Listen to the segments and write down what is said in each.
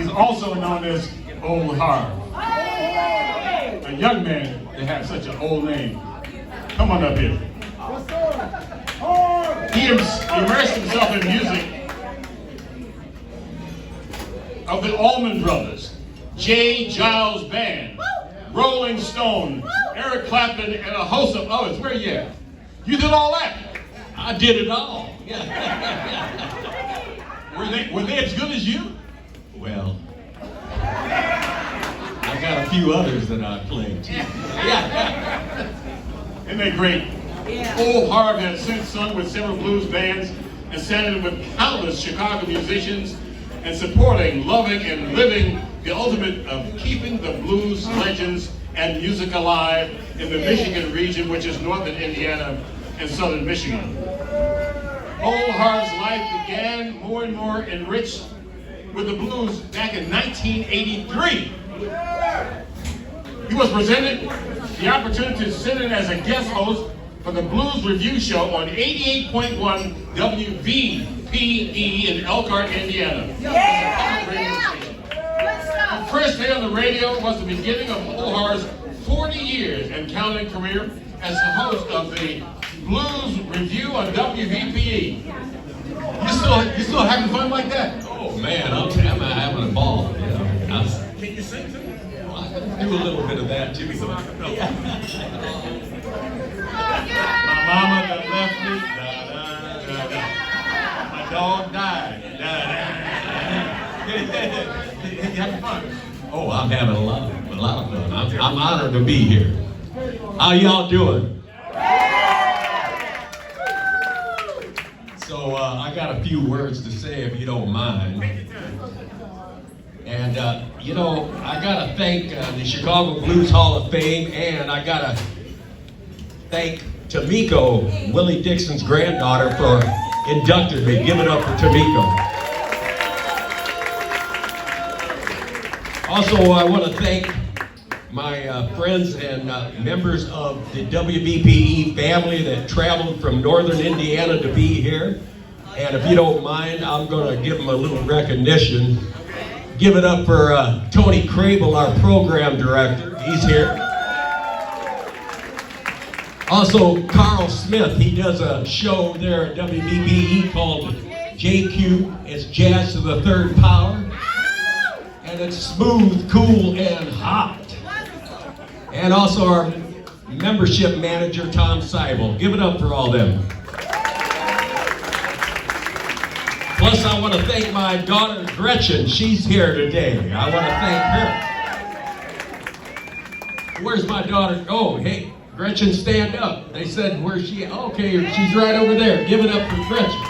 is also known as Ole Harv. A young man that has such an old name. Come on up here. He immersed himself in music of the Allman Brothers, J. Giles Band, Rolling Stone, Eric Clapton, and a host of others. Where you at? You did all that? I did it all. Were they as good as you? Well, I got a few others that I played too. Isn't that great? Yeah. Ole Harv has since sung with several blues bands and sang with countless Chicago musicians and supporting, loving, and living the ultimate of keeping the blues legends and music alive in the Michigan region, which is northern Indiana and southern Michigan. Ole Harv's life began more and more enriched with the blues back in 1983. He was presented the opportunity to sit in as a guest host for the Blues Review Show on 88.1 WVPE in Elkhart, Indiana. The first day on the radio was the beginning of Ole Harv's 40 years and counting career as the host of the Blues Review on WVPE. You still having fun like that? Oh man, I'm having a ball. Yeah. Can you sing too? I do a little bit of that too. My mama that left me, da, da, da, da. My dog died, da, da. You having fun? Oh, I'm having a lot of fun. I'm honored to be here. How y'all doing? So I got a few words to say if you don't mind. And you know, I gotta thank the Chicago Blues Hall of Fame, and I gotta thank Tamiko, Willie Dixon's granddaughter, for inducting me. Give it up for Tamiko. Also, I want to thank my friends and members of the WBPE family that traveled from northern Indiana to be here. And if you don't mind, I'm going to give them a little recognition. Give it up for Tony Crable, our program director. He's here. Also, Carl Smith, he does a show there at WBPE called JQ. It's Jazz to the Third Power. And it's smooth, cool, and hot. And also our membership manager, Tom Seibel. Give it up for all them. Plus, I want to thank my daughter, Gretchen. She's here today. I want to thank her. Where's my daughter? Oh, hey, Gretchen, stand up. They said, where's she? Okay, she's right over there. Give it up for Gretchen.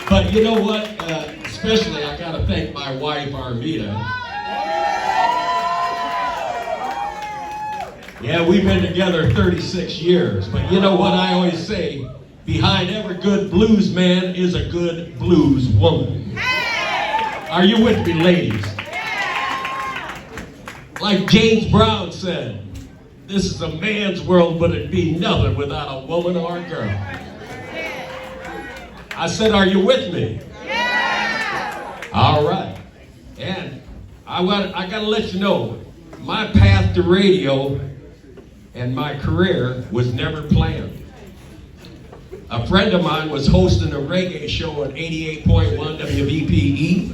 But you know what? Especially, I got to thank my wife, Armida. Yeah, we've been together 36 years. But you know what I always say? Behind every good blues man is a good blues woman. Are you with me, ladies? Like James Brown said, this is a man's world, but it'd be nothing without a woman or a girl. I said, are you with me? All right. And I got to let you know, my path to radio and my career was never planned. A friend of mine was hosting a reggae show at 88.1 WVPE,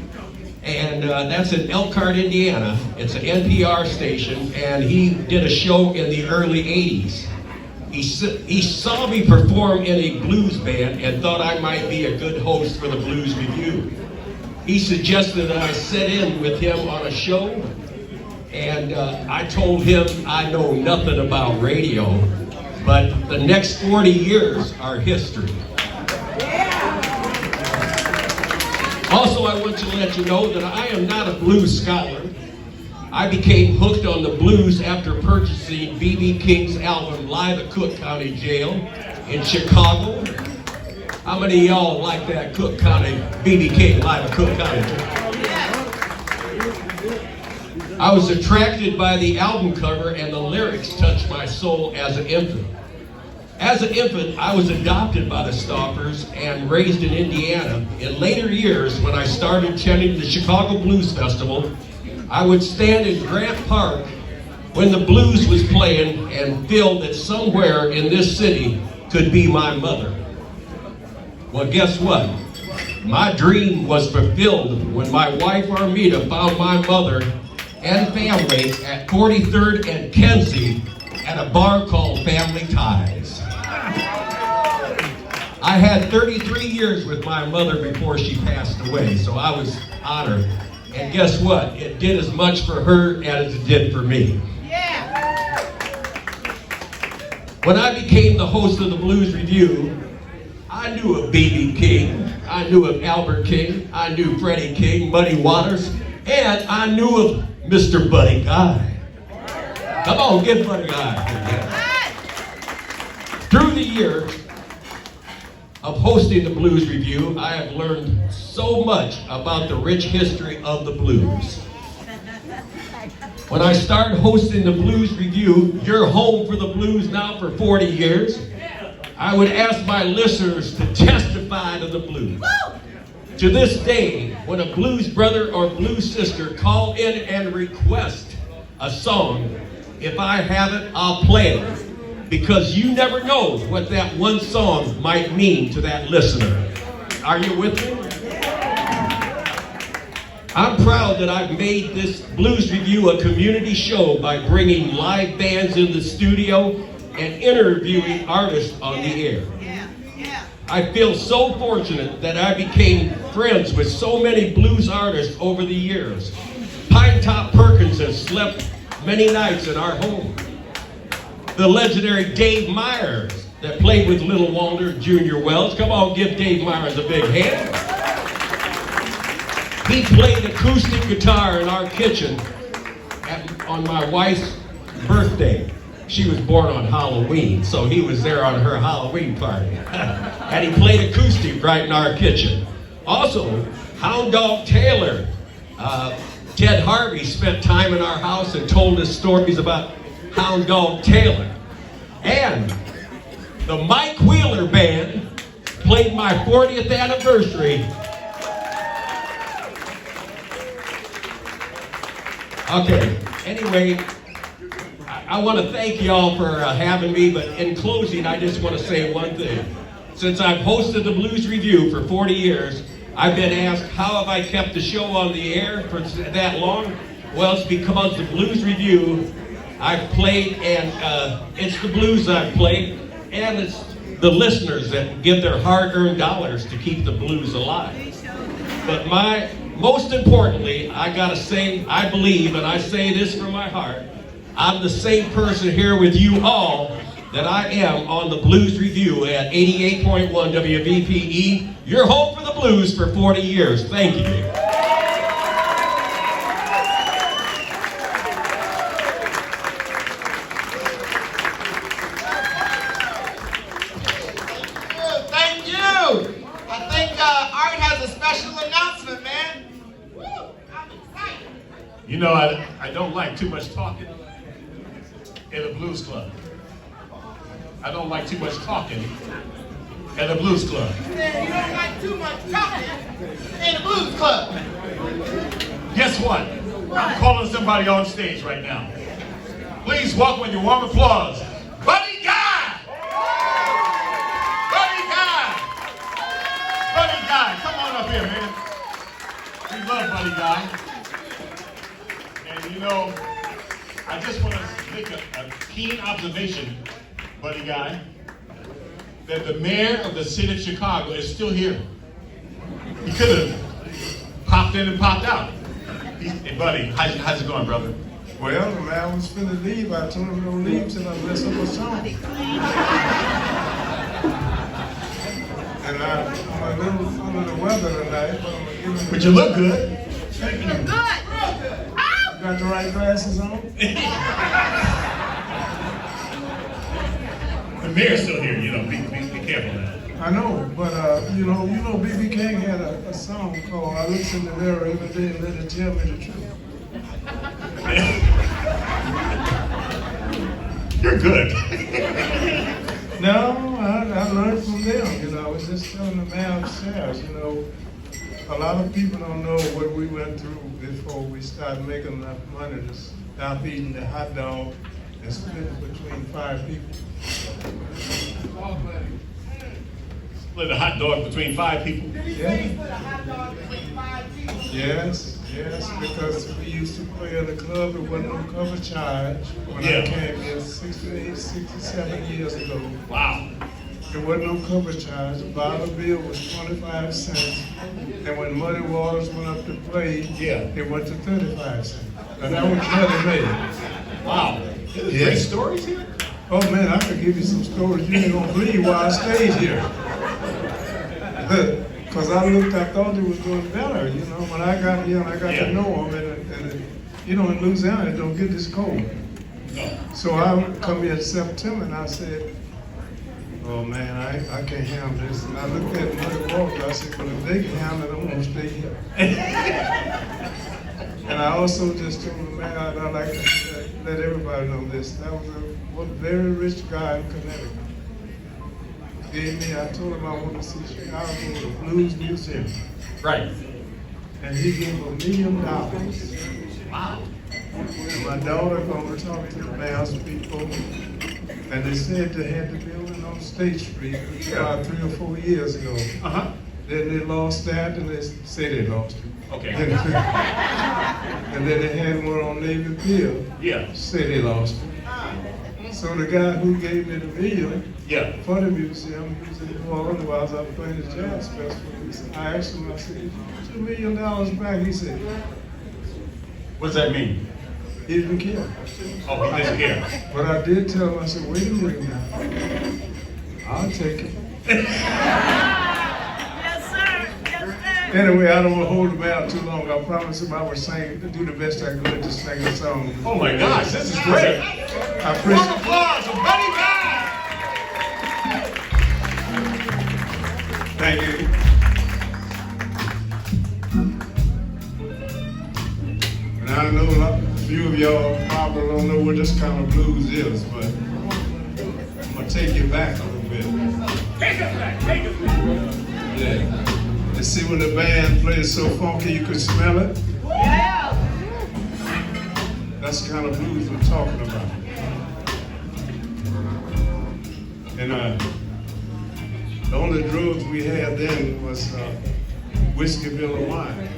and that's in Elkhart, Indiana. It's an NPR station, and he did a show in the early 80s. He saw me perform in a blues band and thought I might be a good host for the Blues Review. He suggested that I sit in with him on a show, and I told him I know nothing about radio, but the next 40 years are history. Also, I want to let you know that I am not a blues scholar. I became hooked on the blues after purchasing B.B. King's album Live at Cook County Jail in Chicago. How many of y'all like that Cook County, B.B. King Live at Cook County Jail? I was attracted by the album cover, and the lyrics touched my soul as an infant. As an infant, I was adopted by the Stauffers and raised in Indiana. In later years, when I started attending the Chicago Blues Festival, I would stand in Grant Park when the blues was playing and feel that somewhere in this city could be my mother. Well, guess what? My dream was fulfilled when my wife Armida found my mother and family at 43rd and Kenzie at a bar called Family Ties. I had 33 years with my mother before she passed away, so I was honored. And guess what? It did as much for her as it did for me. When I became the host of the Blues Review, I knew of B.B. King, I knew of Albert King, I knew Freddie King, Muddy Waters, and I knew of Mr. Buddy Guy. Come on, give Buddy Guy. Through the year of hosting the Blues Review, I have learned so much about the rich history of the blues. When I started hosting the Blues Review, you're home for the blues now for 40 years. I would ask my listeners to testify to the blues. To this day, when a blues brother or blues sister call in and request a song, if I have it, I'll play it. Because you never know what that one song might mean to that listener. Are you with me? I'm proud that I've made this Blues Review a community show by bringing live bands in the studio and interviewing artists on the air. I feel so fortunate that I became friends with so many blues artists over the years. Pine Top Perkins has slept many nights in our home. The legendary Dave Myers that played with Little Walter, Junior Wells. Come on, give Dave Myers a big hand. He played acoustic guitar in our kitchen on my wife's birthday. She was born on Halloween, so he was there on her Halloween party. And he played acoustic right in our kitchen. Also, Hound Dog Taylor, Ted Harvey spent time in our house and told us stories about Hound Dog Taylor. And the Mike Wheeler Band played my 40th anniversary. Okay, anyway, I want to thank y'all for having me, but in closing, I just want to say one thing. Since I've hosted the Blues Review for 40 years, I've been asked, how have I kept the show on the air for that long? Well, it's because the Blues Review I've played, and it's the blues I've played, and it's the listeners that give their hard-earned dollars to keep the blues alive. But most importantly, I gotta say, I believe, and I say this from my heart, I'm the same person here with you all that I am on the Blues Review at 88.1 WVPE. You're home for the blues for 40 years. Thank you. Thank you. I think Art has a special announcement, man. Woo, I'm excited. You know, I don't like too much talking at a blues club. I don't like too much talking at a blues club. You don't like too much talking in a blues club. Guess what? I'm calling somebody on stage right now. Please welcome with your warm applause, Buddy Guy! Buddy Guy! Buddy Guy, come on up here, man. We love Buddy Guy. And you know, I just want to make a keen observation, Buddy Guy, that the mayor of the city of Chicago is still here. He could have popped in and popped out. Hey, Buddy, how's it going, brother? Well, when I was finna leave, I told him don't leave till I mess up a song. And I'm a little under the weather tonight, but I'm gonna give him. But you look good. Good. Real good. You got the right glasses on? The mayor's still here, you know, be careful now. I know, but you know, B.B. King had a song called "I Look in the Mirror Every Day and Let It Tell Me the Truth." You're good. No, I learned from them, you know. I was just telling the man upstairs, you know. A lot of people don't know what we went through before we started making enough money to stop eating the hot dog and split it between 5 people. Split a hot dog between 5 people. Split a hot dog between 5 people? Yes, because we used to play in the club. There wasn't no cover charge when I came here 67 years ago. Wow. There wasn't no cover charge. The bottle bill was 25 cents. And when Muddy Waters went up to play, it went to 35 cents. And that was Kelly May. Wow. Yeah. Great stories here? Oh man, I could give you some stories you ain't gonna believe why I stayed here. Because I thought they was doing better, you know. When I got here and I got to know them, and you know, in Louisiana, it don't get this cold. So I come here in September and I said, oh man, I can't handle this. And I looked at Muddy Waters, I said, well, if they can handle it, I'm gonna stay here. And I also just told him, man, I'd like to let everybody know this. That was a very rich guy in Connecticut. I told him I wanted to see Chicago the Blues Museum. Right. And he gave $1 million. Wow. And my daughter going to talk to the mayor's people, and they said they had the building on State Street about 3 or 4 years ago. Then they lost that, and they say they lost it. Okay. And then they had one on Navy Pier. Say they lost it. So the guy who gave me the $1 million for the museum, he was in New Orleans while I was up playing the jazz festival. I asked him, I said, $2 million back? He said, what does that mean? He didn't care. Oh, he didn't care. But I did tell him, I said, wait a minute now. I'll take it. Yes, sir. Yes, sir. Anyway, I don't want to hold him out too long. I promised him I would do the best I could to sing the song. Oh my gosh, this is great. I appreciate it. Applause for Buddy Guy. Thank you. And I know a few of y'all probably don't know what this kind of blues is, but I'm going to take you back a little bit. Take us back, take us back. Yeah. You see when the band plays so funky you can smell it? Yeah. That's the kind of blues I'm talking about. And the only drugs we had then was whiskey, bill, and wine.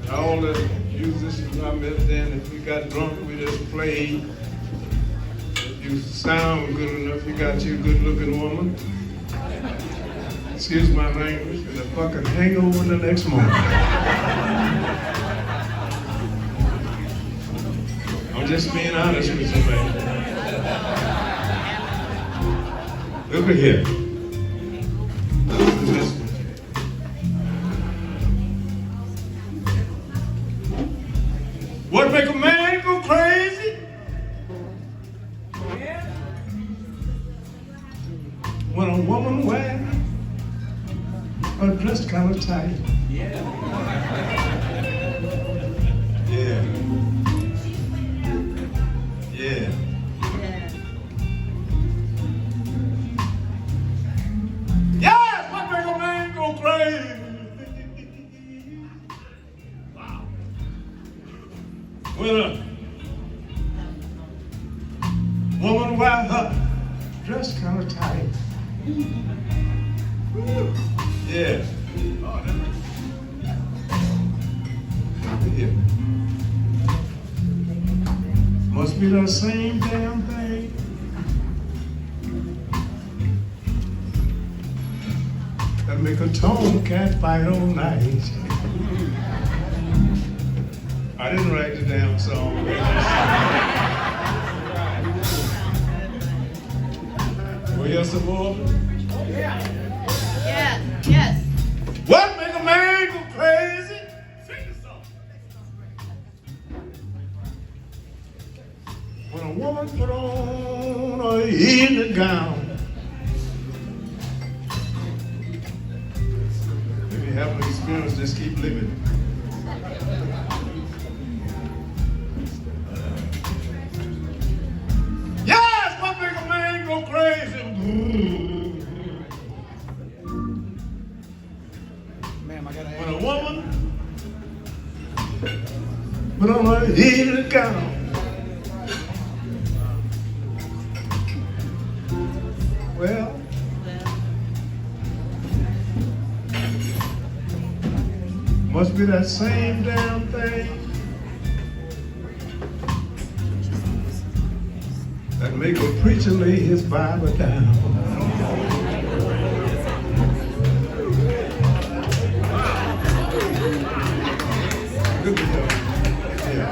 And all the musicians I met then, if we got drunk, we just played. If you sound good enough, you got you a good-looking woman. Excuse my language, and a fucking hangover the next morning. I'm just being honest with you, man. Look at here. What make a man go crazy? When a woman wears a dress kind of tight. Yeah. Yes, what make a man go crazy? Wow. When a woman wears her dress kind of tight. Yeah. Yeah. Must be the same damn thing. That make a tomcat fight all night. I didn't write the damn song. Well, yes, some more. Yes. What make a man go crazy? Sing the song. When a woman put on her evening gown. If you have no experience, just keep living. Yes, what make a man a woman, but on her evening gown. Well, must be that same damn thing that make a preacher lay his Bible down. Good to know. Yeah.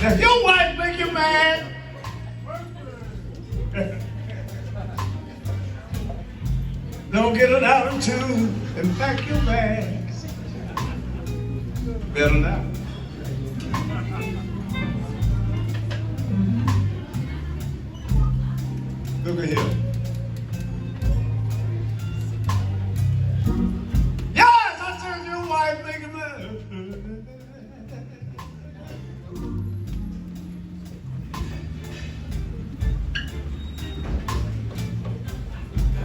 Now, if your wife make you mad, don't get it out of two and pack your bags. Better not. Look at here. Yes, I said your wife make a mad.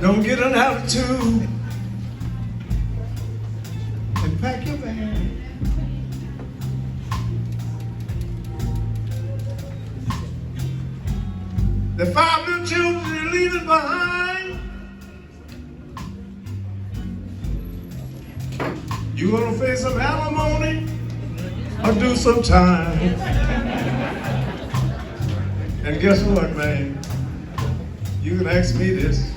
Don't get an attitude and pack your bag. The 5 new children you're leaving behind, you gonna face some alimony or do some time. And guess what, man? You can ask me this.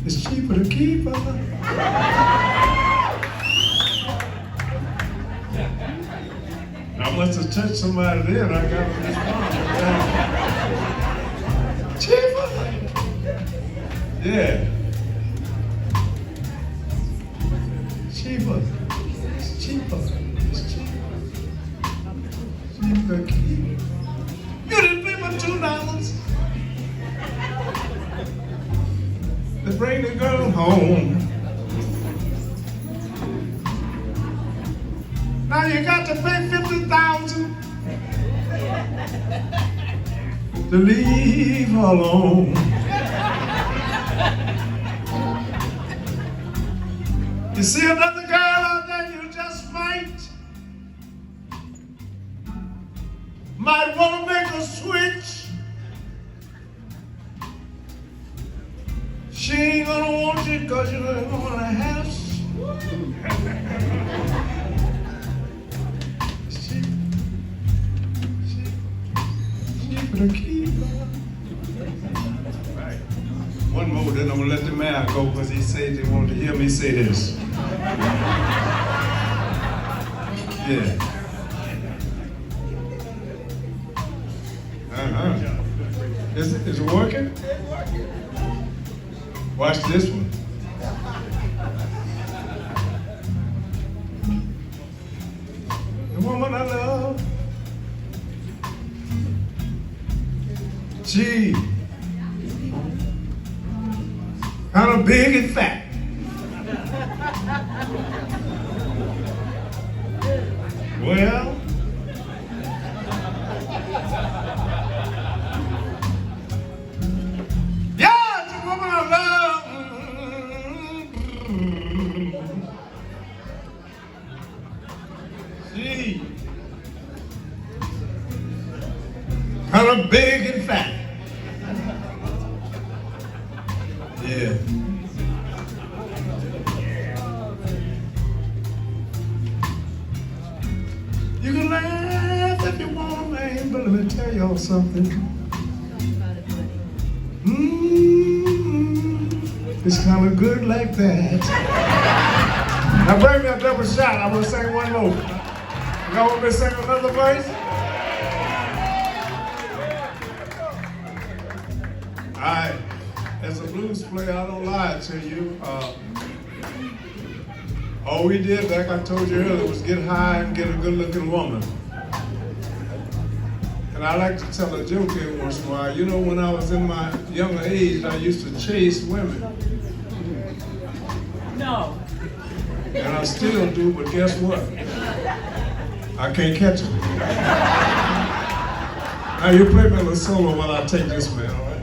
It's cheaper to keep her. I must have touched somebody there and I got to respond. Cheaper? Yeah. Cheaper. It's cheaper. It's cheaper. Cheaper to keep. You didn't pay for $2 to bring the girl home. Now you got to pay $50,000 to leave her alone. You see another girl out there, you just might want to make a switch. She ain't gonna want you because you're gonna go in a house. She for the key. Right. One more, then I'm gonna let the man go because he said he wanted to hear me say this. Yeah. Is it working? Watch this one. The woman I love, she kind of big and fat. Well, yeah, the woman I love. She kind of big and fat. Yeah. You can laugh if you want, man, but let me tell y'all something. It's kind of good like that. Now bring me a double shot. I'm gonna sing one more. Y'all want me to sing another verse? All right. As a blues player, I don't lie to you. All we did, like I told you earlier, was get high and get a good-looking woman. And I like to tell a joke every once in a while. You know, when I was in my younger age, I used to chase women. No. And I still do, but guess what? I can't catch them. Now you play me a little solo while I take this man, all right?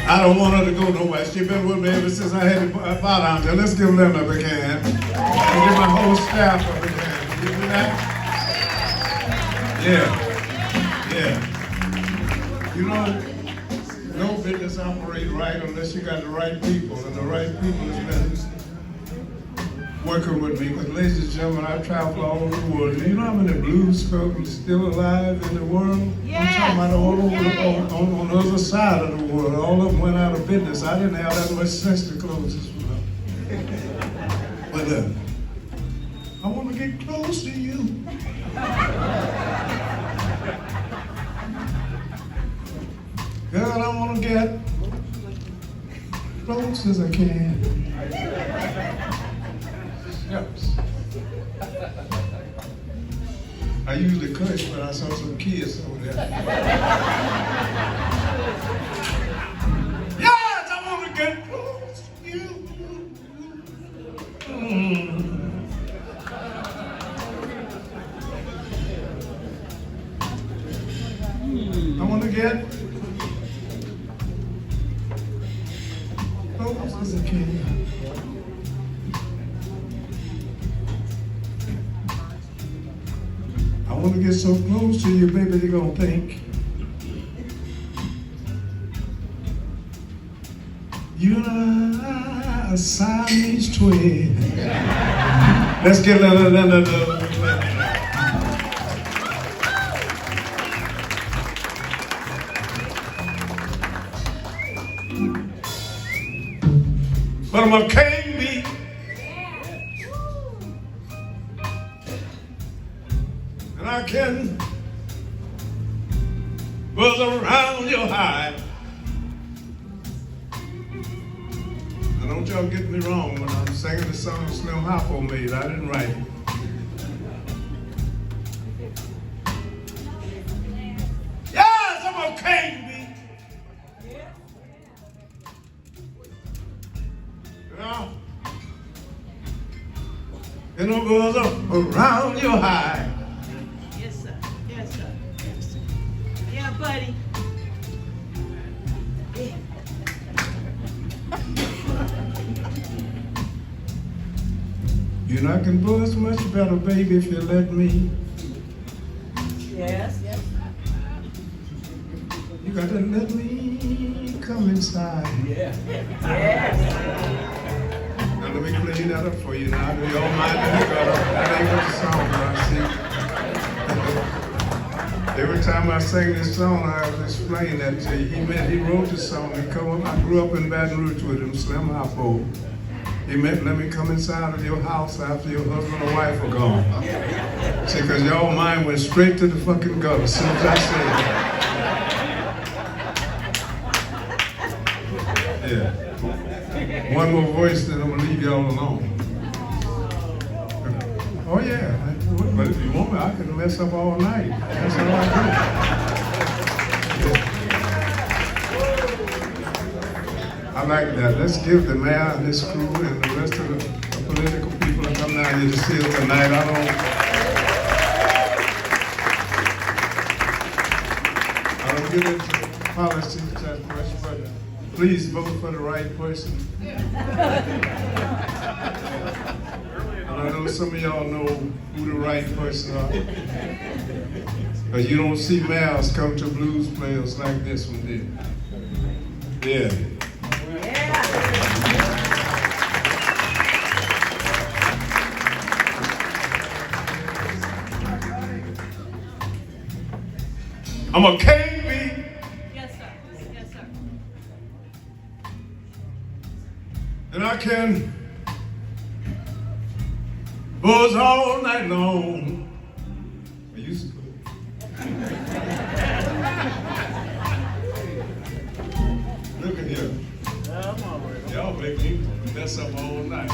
I don't want her to go nowhere. She's been with me ever since I had the bottom there. Let's give them a big hand. And give my whole staff a big hand. You do that? Yeah. You know, no business operate right unless you got the right people. And the right people has been working with me. But ladies and gentlemen, I travel all over the world. You know how many blues folks still alive in the world? Yeah. I'm talking about all over on the other side of the world. All of them went out of business. I didn't have that much sense to close this one up. But I want to get close to you. Girl, I want to get close as I can. Yes. I usually curse, but I saw some kids over there. Yes, I want to get close to you. I want to get close as I can. I want to get so close to you, baby, they're going to think you and I are Siamese twins. Let's get a but I'm a KB. And I can buzz around your hide. Now don't y'all get me wrong when I'm singing the song Slim Hoppo made. I didn't write it. Yes, I'm a KB. Yeah. And it goes up around your hide. Yes, sir. Yes, sir. Yes, sir. Yeah, buddy. Yeah. You know I can buzz much better, baby, if you let me. Yes. Yes. You gotta let me come inside. Yes. Now let me clean that up for you now. Do y'all mind that? That ain't what the song was, see? Every time I sing this song, I explain that to you. He wrote the song. I grew up in Baton Rouge with him, Slim Hoppo. He meant let me come inside of your house after your husband or wife are gone. See, because y'all mind went straight to the fucking gutter as soon as I said it. Yeah. One more voice, then I'm gonna leave y'all alone. Oh yeah, but if you want me, I can mess up all night. That's all I do. I like that. Let's give the mayor and his crew and the rest of the political people that come down here to see us tonight. I don't get into politics that much, but please vote for the right person. And I know some of y'all know who the right person are. But you don't see mayors come to blues players like this one did. Yeah. I'm a KB. Yes, sir. Yes, sir. And I can buzz all night long. I used to. Look at here. Y'all make me mess up all night.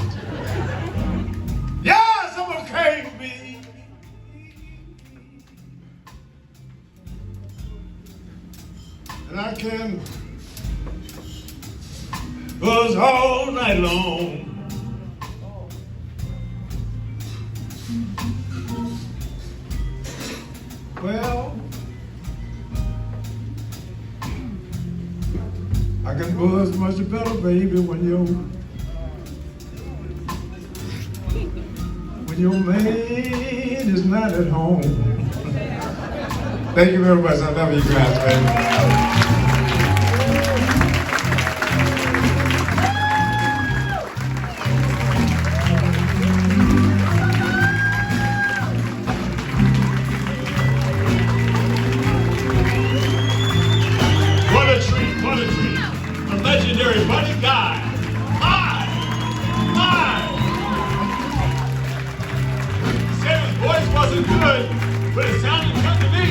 Yes, I'm a KB. And I can buzz all night long. Well, I can buzz much better, baby, when your man is not at home. Thank you very much. I love you guys, baby. Legendary Buddy Guy. He said his voice wasn't good, but it sounded good to me.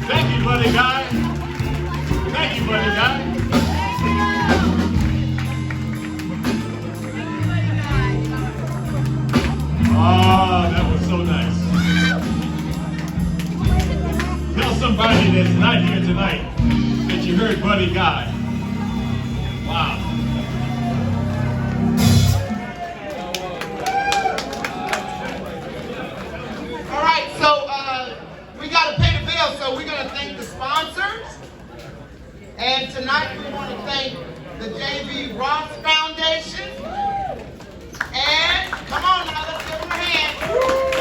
Thank you, Buddy Guy. Thank you, Buddy Guy. Oh, that was so nice. Tell somebody that's not here tonight that you heard Buddy Guy. Wow. All right, so we got to pay the bill, so we're going to thank the sponsors. And tonight we want to thank the J.B. Ross Foundation. And come on now, let's give them a hand.